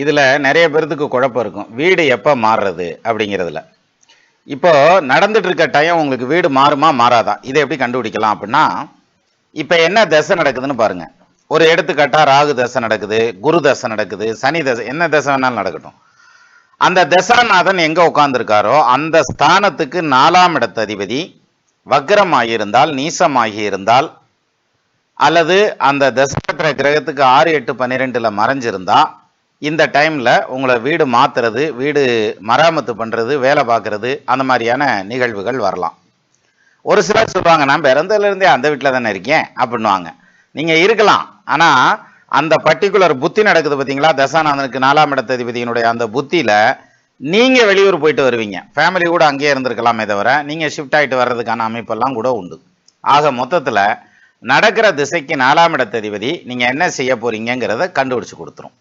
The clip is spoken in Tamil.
இதில் நிறைய பேர்த்துக்கு குழப்பம் இருக்கும். வீடு எப்போ மாறுறது அப்படிங்கிறதுல. இப்போ நடந்துட்டு இருக்க டைம் உங்களுக்கு வீடு மாறுமா மாறாதா, இதை எப்படி கண்டுபிடிக்கலாம் அப்படின்னா, இப்போ என்ன தசை நடக்குதுன்னு பாருங்க. ஒரு எடுத்துக்காட்டா ராகு தசை நடக்குது, குரு தசை நடக்குது, சனி தசை, என்ன தசை வேணாலும் நடக்கட்டும். அந்த தசாநாதன் எங்க உட்கார்ந்துருக்காரோ அந்த ஸ்தானத்துக்கு 4ஆம் இடத்த அதிபதி வக்ரமாகி இருந்தால், நீசமாகி இருந்தால், அல்லது அந்த தசமற்ற கிரகத்துக்கு 6, 8, 12ல மறைஞ்சிருந்தா இந்த டைம்ல உங்களை வீடு மாத்துறது, வீடு மராமத்து பண்றது, வேலை பார்க்கறது, அந்த மாதிரியான நிகழ்வுகள் வரலாம். ஒரு சிலர் சொல்லுவாங்க, நான் பிறந்ததுல இருந்தே அந்த வீட்டில் தானே இருக்கேன் அப்படின்வாங்க. நீங்க இருக்கலாம், ஆனா அந்த பர்டிகுலர் புத்தி நடக்குது பார்த்தீங்களா, தசாநாதனுக்கு 4ஆம் இடத்ததிபதியினுடைய அந்த புத்தியில நீங்க வெளியூர் போயிட்டு வருவீங்க. ஃபேமிலி கூட அங்கேயே இருந்திருக்கலாமே தவிர நீங்க ஷிஃப்ட் ஆகிட்டு வர்றதுக்கான அமைப்பெல்லாம் கூட உண்டு. ஆக மொத்தத்தில் நடக்கிற திசைக்கு 4ஆம் இடத்ததிபதி நீங்க என்ன செய்ய போறீங்கிறத கண்டுபிடிச்சு கொடுத்துரும்.